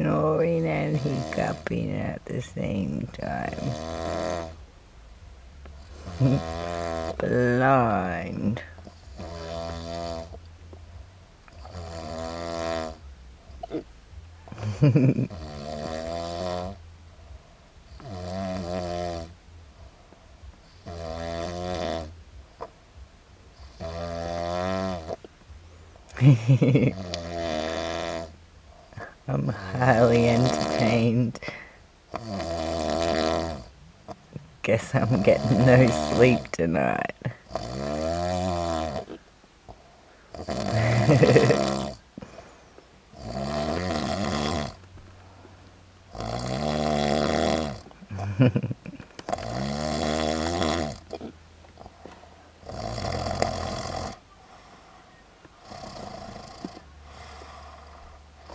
snoring and hiccuping at the same time. Blind. I'm highly entertained. Guess I'm getting no sleep tonight.